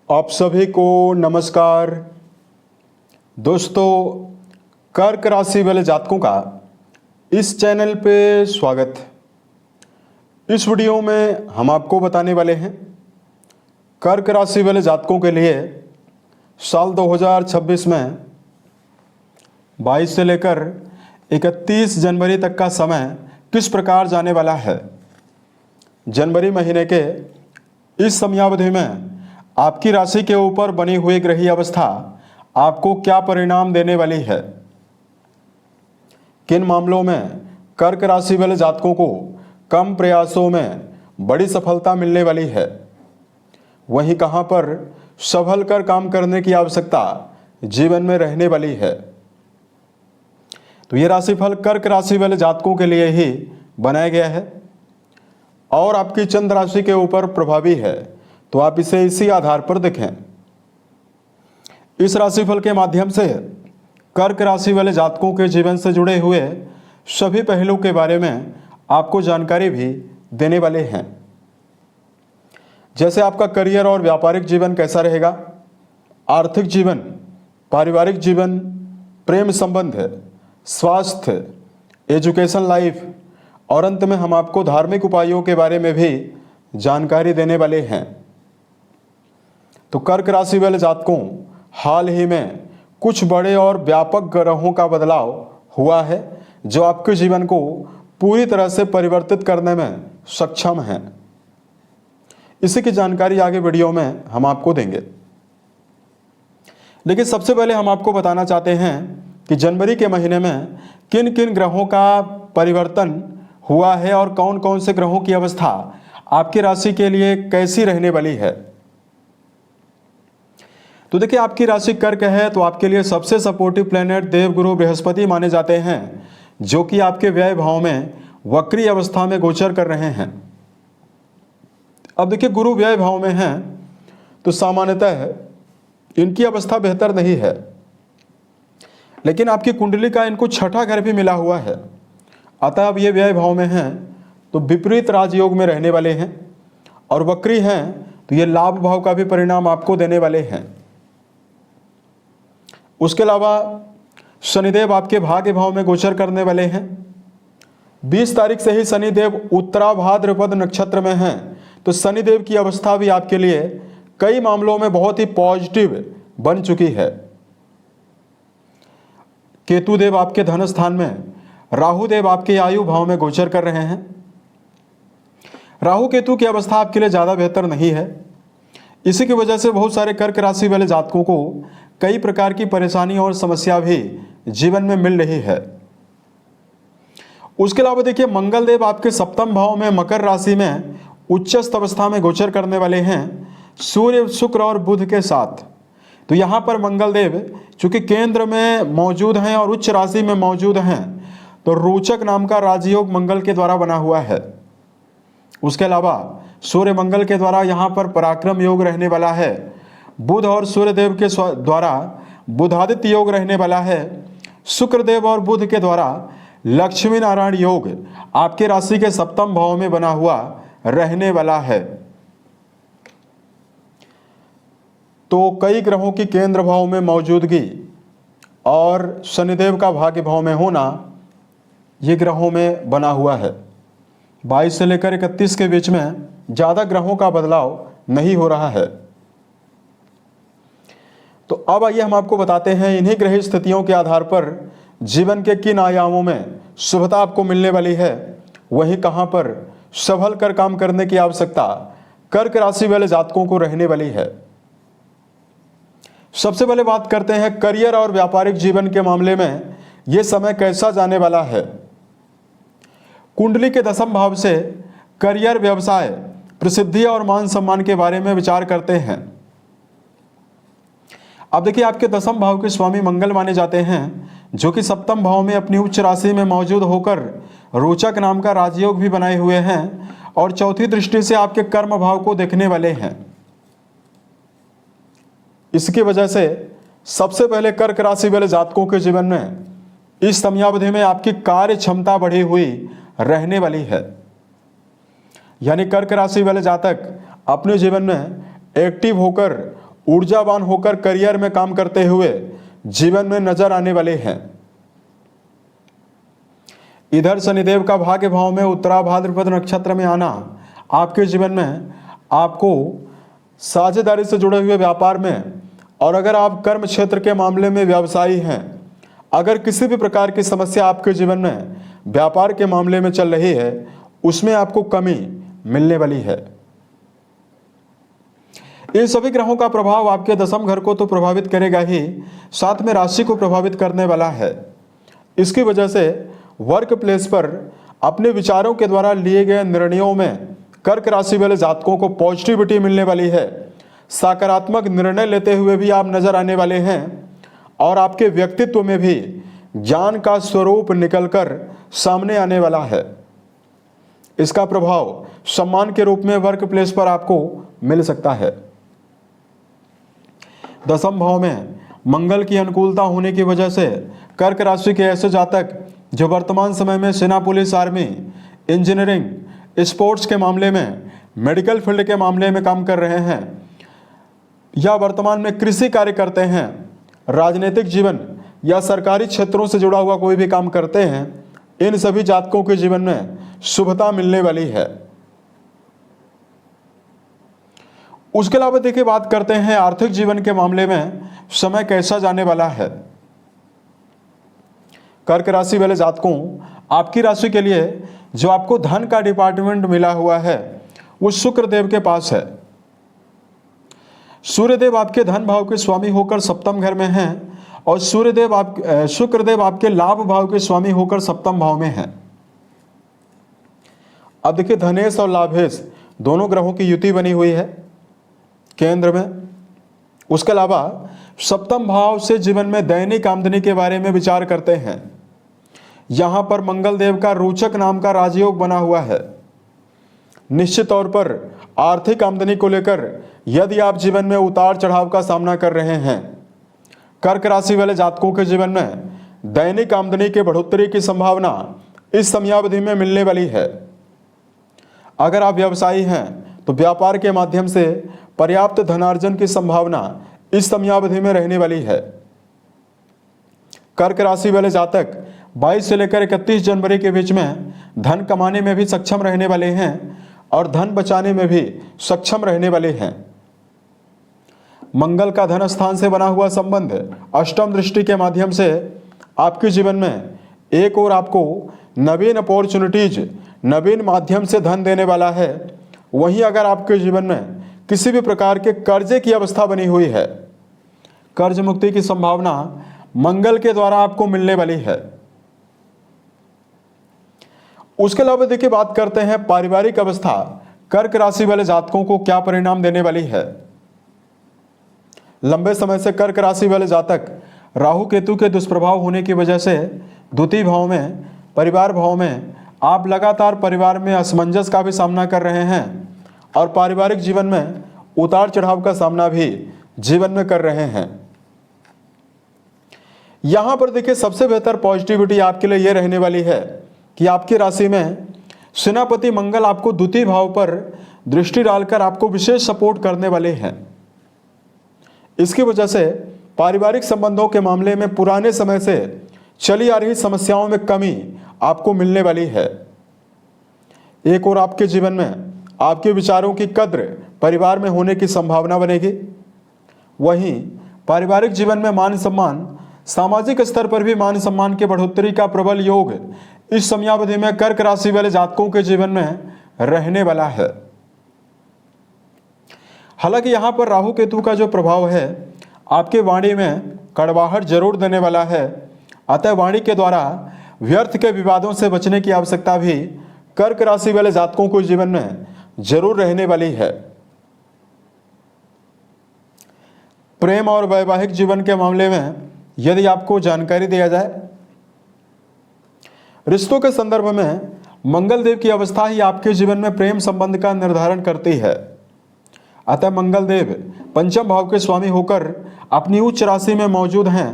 आप सभी को नमस्कार। दोस्तों, कर्क राशि वाले जातकों का इस चैनल पे स्वागत। इस वीडियो में हम आपको बताने वाले हैं कर्क राशि वाले जातकों के लिए साल 2026 में 22 से लेकर 31 जनवरी तक का समय किस प्रकार जाने वाला है। जनवरी महीने के इस समयावधि में आपकी राशि के ऊपर बनी हुई ग्रही अवस्था आपको क्या परिणाम देने वाली है, किन मामलों में कर्क राशि वाले जातकों को कम प्रयासों में बड़ी सफलता मिलने वाली है, वहीं कहां पर संभल कर काम करने की आवश्यकता जीवन में रहने वाली है। तो ये राशिफल कर्क राशि वाले जातकों के लिए ही बनाया गया है और आपकी चंद्र राशि के ऊपर प्रभावी है, तो आप इसे इसी आधार पर देखें। इस राशिफल के माध्यम से कर्क राशि वाले जातकों के जीवन से जुड़े हुए सभी पहलू के बारे में आपको जानकारी भी देने वाले हैं। जैसे आपका करियर और व्यापारिक जीवन कैसा रहेगा, आर्थिक जीवन, पारिवारिक जीवन, प्रेम संबंध, स्वास्थ्य, एजुकेशन लाइफ और अंत में हम आपको धार्मिक उपायों के बारे में भी जानकारी देने वाले हैं। तो कर्क राशि वाले जातकों, हाल ही में कुछ बड़े और व्यापक ग्रहों का बदलाव हुआ है जो आपके जीवन को पूरी तरह से परिवर्तित करने में सक्षम हैं। इसी की जानकारी आगे वीडियो में हम आपको देंगे, लेकिन सबसे पहले हम आपको बताना चाहते हैं कि जनवरी के महीने में किन किन ग्रहों का परिवर्तन हुआ है और कौन कौन से ग्रहों की अवस्था आपकी राशि के लिए कैसी रहने वाली है। तो देखिए, आपकी राशि कर्क है तो आपके लिए सबसे सपोर्टिव प्लेनेट देवगुरु बृहस्पति माने जाते हैं, जो कि आपके व्यय भाव में वक्री अवस्था में गोचर कर रहे हैं। अब देखिए, गुरु व्यय भाव में हैं तो सामान्यतः इनकी अवस्था बेहतर नहीं है, लेकिन आपकी कुंडली का इनको छठा घर भी मिला हुआ है। अतः अब ये व्यय भाव में हैं तो विपरीत राजयोग में रहने वाले हैं, और वक्री हैं तो ये लाभ भाव का भी परिणाम आपको देने वाले हैं। उसके अलावा शनिदेव आपके भाग्य भाव में गोचर करने वाले हैं। 20 तारीख से ही शनिदेव उत्तरा भाद्रपद नक्षत्र में हैं, तो शनिदेव की अवस्था भी आपके लिए कई मामलों में बहुत ही पॉजिटिव बन चुकी है। केतुदेव आपके धन स्थान में, राहुदेव आपके आयु भाव में गोचर कर रहे हैं। राहु केतु की अवस्था आपके लिए ज़्यादा बेहतर नहीं है। इसी की वजह से बहुत सारे कर्क राशि वाले जातकों को कई प्रकार की परेशानी और समस्या भी जीवन में मिल रही है। उसके अलावा देखिए, मंगल देव आपके सप्तम भाव में मकर राशि में उच्चस्थ अवस्था में गोचर करने वाले हैं सूर्य, शुक्र और बुध के साथ। तो यहाँ पर मंगल देव चूंकि केंद्र में मौजूद हैं और उच्च राशि में मौजूद हैं, तो रोचक नाम का राजयोग मंगल के द्वारा बना हुआ है। उसके अलावा सूर्य मंगल के द्वारा यहाँ पर पराक्रम योग रहने वाला है। बुध और सूर्यदेव के द्वारा बुधादित्य योग रहने वाला है। शुक्रदेव और बुध के द्वारा लक्ष्मी नारायण योग आपके राशि के सप्तम भाव में बना हुआ रहने वाला है। तो कई ग्रहों की केंद्र भाव में मौजूदगी और शनिदेव का भाग्य भाव में होना ये ग्रहों में बना हुआ है। 22 से लेकर 31 के बीच में ज़्यादा ग्रहों का बदलाव नहीं हो रहा है। तो अब आइए हम आपको बताते हैं इन्हीं ग्रह स्थितियों के आधार पर जीवन के किन आयामों में शुभता आपको मिलने वाली है, वहीं कहां पर संभल कर काम करने की आवश्यकता कर्क राशि वाले जातकों को रहने वाली है। सबसे पहले बात करते हैं करियर और व्यापारिक जीवन के मामले में यह समय कैसा जाने वाला है। कुंडली के दसम भाव से करियर, व्यवसाय, प्रसिद्धि और मान सम्मान के बारे में विचार करते हैं। अब देखिए, आपके दसम भाव के स्वामी मंगल माने जाते हैं, जो कि सप्तम भाव में अपनी उच्च राशि में मौजूद होकर रोचक नाम का राजयोग भी बनाए हुए हैं और चौथी दृष्टि से आपके कर्म भाव को देखने वाले हैं। इसकी वजह से सबसे पहले कर्क राशि वाले जातकों के जीवन में इस समयावधि में आपकी कार्य क्षमता बढ़ी हुई रहने वाली है। यानी कर्क राशि वाले जातक अपने जीवन में एक्टिव होकर ऊर्जावान होकर करियर में काम करते हुए जीवन में नजर आने वाले हैं। इधर शनिदेव का भाग्य भाव में उत्तरा भाद्रपद नक्षत्र में आना आपके जीवन में आपको साझेदारी से जुड़े हुए व्यापार में, और अगर आप कर्म क्षेत्र के मामले में व्यवसायी हैं, अगर किसी भी प्रकार की समस्या आपके जीवन में व्यापार के मामले में चल रही है, उसमें आपको कमी मिलने वाली है। इन सभी ग्रहों का प्रभाव आपके दशम घर को तो प्रभावित करेगा ही, साथ में राशि को प्रभावित करने वाला है। इसकी वजह से वर्क प्लेस पर अपने विचारों के द्वारा लिए गए निर्णयों में कर्क राशि वाले जातकों को पॉजिटिविटी मिलने वाली है। सकारात्मक निर्णय लेते हुए भी आप नजर आने वाले हैं, और आपके व्यक्तित्व में भी ज्ञान का स्वरूप निकलकर सामने आने वाला है। इसका प्रभाव सम्मान के रूप में वर्क प्लेस पर आपको मिल सकता है। दशम भाव में मंगल की अनुकूलता होने की वजह से कर्क राशि के ऐसे जातक जो वर्तमान समय में सेना, पुलिस, आर्मी, इंजीनियरिंग, स्पोर्ट्स के मामले में, मेडिकल फील्ड के मामले में काम कर रहे हैं, या वर्तमान में कृषि कार्य करते हैं, राजनीतिक जीवन या सरकारी क्षेत्रों से जुड़ा हुआ कोई भी काम करते हैं, इन सभी जातकों के जीवन में शुभता मिलने वाली है। उसके अलावा देखिए, बात करते हैं आर्थिक जीवन के मामले में समय कैसा जाने वाला है। कर्क राशि वाले जातकों, आपकी राशि के लिए जो आपको धन का डिपार्टमेंट मिला हुआ है वो शुक्रदेव के पास है। सूर्यदेव आपके धन भाव के स्वामी होकर सप्तम घर में हैं, और शुक्रदेव आपके लाभ भाव के स्वामी होकर सप्तम भाव में हैं। अब देखिए, धनेश और लाभेश दोनों ग्रहों की युति बनी हुई है केंद्र में। उसके अलावा सप्तम भाव से जीवन में दैनिक आमदनी के बारे में विचार करते हैं। यहां पर मंगल देव का रोचक नाम का राजयोग बना हुआ है। निश्चित तौर पर आर्थिक आमदनी को लेकर यदि आप जीवन में उतार चढ़ाव का सामना कर रहे हैं, कर्क राशि वाले जातकों के जीवन में दैनिक आमदनी के बढ़ोतरी की संभावना इस समयावधि में मिलने वाली है। अगर आप व्यवसायी हैं तो व्यापार के माध्यम से पर्याप्त धनार्जन की संभावना इस समयावधि में रहने वाली है। कर्क राशि वाले जातक 22 से लेकर 31 जनवरी के बीच में धन कमाने में भी सक्षम रहने वाले हैं और धन बचाने में भी सक्षम रहने वाले हैं। मंगल का धन स्थान से बना हुआ संबंध अष्टम दृष्टि के माध्यम से आपके जीवन में एक और आपको नवीन अपॉर्चुनिटीज, नवीन माध्यम से धन देने वाला है। वहीं अगर आपके जीवन में किसी भी प्रकार के कर्जे की अवस्था बनी हुई है, कर्ज मुक्ति की संभावना मंगल के द्वारा आपको मिलने वाली है। उसके अलावा देखिए, बात करते हैं पारिवारिक अवस्था कर्क राशि वाले जातकों को क्या परिणाम देने वाली है। लंबे समय से कर्क राशि वाले जातक राहु केतु के दुष्प्रभाव होने की वजह से द्वितीय भाव में, परिवार भाव में आप लगातार परिवार में असमंजस का भी सामना कर रहे हैं और पारिवारिक जीवन में उतार चढ़ाव का सामना भी जीवन में कर रहे हैं। यहां पर देखिए, सबसे बेहतर पॉजिटिविटी आपके लिए यह रहने वाली है कि आपकी राशि में सेनापति मंगल आपको द्वितीय भाव पर दृष्टि डालकर आपको विशेष सपोर्ट करने वाले हैं। इसकी वजह से पारिवारिक संबंधों के मामले में पुराने समय से चली आ रही समस्याओं में कमी आपको मिलने वाली है। एक और आपके जीवन में आपके विचारों की कद्र परिवार में होने की संभावना बनेगी। वहीं पारिवारिक जीवन में मान सम्मान, सामाजिक स्तर पर भी मान सम्मान के बढ़ोतरी का प्रबल योग इस समयावधि में कर्क राशि वाले जातकों के जीवन में रहने वाला है। हालांकि यहां पर राहु केतु का जो प्रभाव है आपके वाणी में कड़वाहट जरूर देने वाला है, अतः वाणी के द्वारा व्यर्थ के विवादों से बचने की आवश्यकता भी कर्क राशि वाले जातकों को जीवन में जरूर रहने वाली है। प्रेम और वैवाहिक जीवन के मामले में यदि आपको जानकारी दिया जाए, रिश्तों के संदर्भ में मंगल देव की अवस्था ही आपके जीवन में प्रेम संबंध का निर्धारण करती है। अतः मंगल देव पंचम भाव के स्वामी होकर अपनी उच्च राशि में मौजूद हैं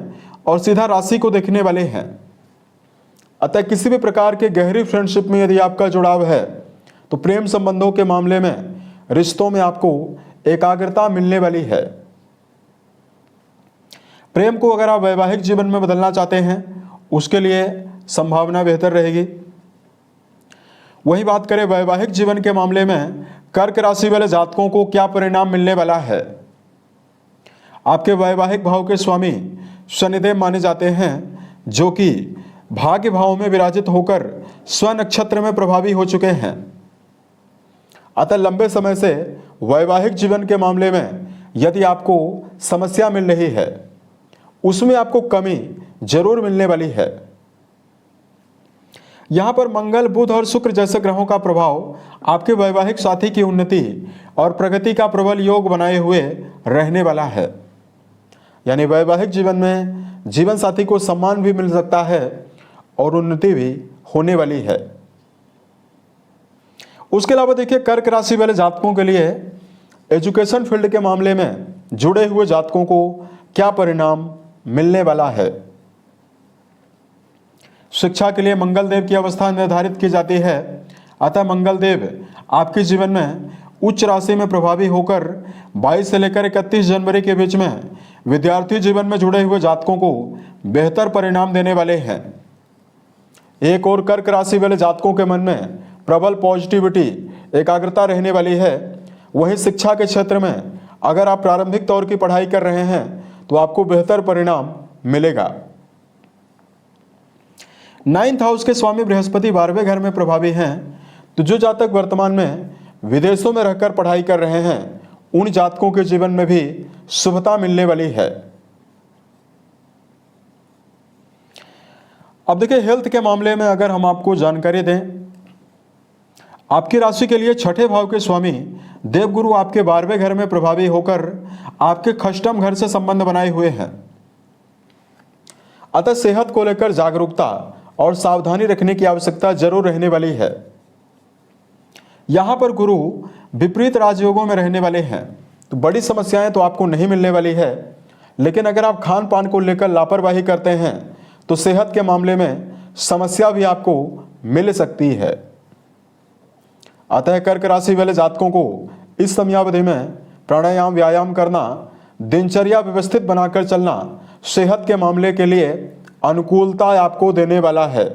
और सीधा राशि को देखने वाले हैं। अतः किसी भी प्रकार के गहरी फ्रेंडशिप में यदि आपका जुड़ाव है तो प्रेम संबंधों के मामले में, रिश्तों में आपको एकाग्रता मिलने वाली है। प्रेम को अगर आप वैवाहिक जीवन में बदलना चाहते हैं उसके लिए संभावना बेहतर रहेगी। वही बात करें वैवाहिक जीवन के मामले में कर्क राशि वाले जातकों को क्या परिणाम मिलने वाला है। आपके वैवाहिक भाव के स्वामी शनिदेव माने जाते हैं, जो कि भाग्य भाव में विराजित होकर स्व नक्षत्र में प्रभावी हो चुके हैं। अतः लंबे समय से वैवाहिक जीवन के मामले में यदि आपको समस्या मिल रही है, उसमें आपको कमी जरूर मिलने वाली है। यहाँ पर मंगल, बुध और शुक्र जैसे ग्रहों का प्रभाव आपके वैवाहिक साथी की उन्नति और प्रगति का प्रबल योग बनाए हुए रहने वाला है। यानी वैवाहिक जीवन में जीवन साथी को सम्मान भी मिल सकता है और उन्नति भी होने वाली है। उसके अलावा देखिए, कर्क राशि वाले जातकों के लिए एजुकेशन फील्ड के मामले में जुड़े हुए जातकों को क्या परिणाम मिलने वाला है। शिक्षा के लिए मंगल देव की अवस्था निर्धारित की जाती है। अतः मंगल देव आपके जीवन में उच्च राशि में प्रभावी होकर 22 से लेकर 31 जनवरी के बीच में विद्यार्थी जीवन में जुड़े हुए जातकों को बेहतर परिणाम देने वाले हैं। एक और कर्क राशि वाले जातकों के मन में प्रबल पॉजिटिविटी, एकाग्रता रहने वाली है। वहीं शिक्षा के क्षेत्र में अगर आप प्रारंभिक तौर की पढ़ाई कर रहे हैं तो आपको बेहतर परिणाम मिलेगा। 9th हाउस के स्वामी बृहस्पति 12वें घर में प्रभावी हैं, तो जो जातक वर्तमान में विदेशों में रहकर पढ़ाई कर रहे हैं उन जातकों के जीवन में भी शुभता मिलने वाली है। अब देखिए, हेल्थ के मामले में अगर हम आपको जानकारी दें, आपकी राशि के लिए छठे भाव के स्वामी देवगुरु आपके 12वें घर में प्रभावी होकर आपके खष्टम घर से संबंध बनाए हुए हैं। अतः सेहत को लेकर जागरूकता और सावधानी रखने की आवश्यकता जरूर रहने वाली है। यहां पर गुरु विपरीत राजयोगों में रहने वाले हैं, तो बड़ी समस्याएं तो आपको नहीं मिलने वाली है, लेकिन अगर आप खान पान को लेकर लापरवाही करते हैं तो सेहत के मामले में समस्या भी आपको मिल सकती है। अतः कर्क राशि वाले जातकों को इस समयावधि में प्राणायाम, व्यायाम करना, दिनचर्या व्यवस्थित बनाकर चलना सेहत के मामले के लिए अनुकूलता आपको देने वाला है।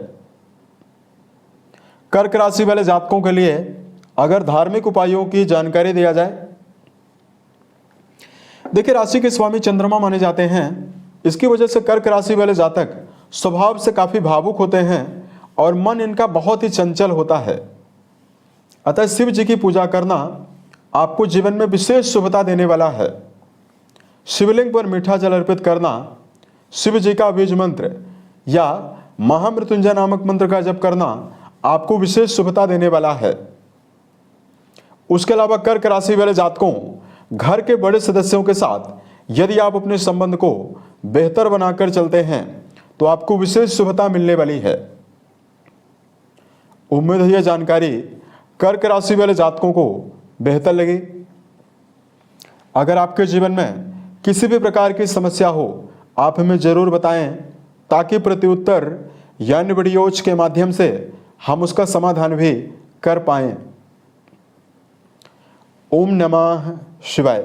कर्क राशि वाले जातकों के लिए अगर धार्मिक उपायों की जानकारी दिया जाए, देखिए राशि के स्वामी चंद्रमा माने जाते हैं। इसकी वजह से कर्क राशि वाले जातक स्वभाव से काफी भावुक होते हैं और मन इनका बहुत ही चंचल होता है। अतः शिव जी की पूजा करना आपको जीवन में विशेष शुभता देने वाला है। शिवलिंग पर मीठा जल अर्पित करना, शिव जी का बीज मंत्र या महामृत्युंजय नामक मंत्र का जप करना आपको विशेष शुभता देने वाला है। उसके अलावा कर्क राशि वाले जातकों, घर के बड़े सदस्यों के साथ यदि आप अपने संबंध को बेहतर बनाकर चलते हैं तो आपको विशेष शुभता मिलने वाली है। उम्मीद है यह जानकारी कर्क राशि वाले जातकों को बेहतर लगी। अगर आपके जीवन में किसी भी प्रकार की समस्या हो, आप हमें जरूर बताएं, ताकि प्रत्युत्तर या अन्य वीडियोज के माध्यम से हम उसका समाधान भी कर पाएं। ओम नमः शिवाय।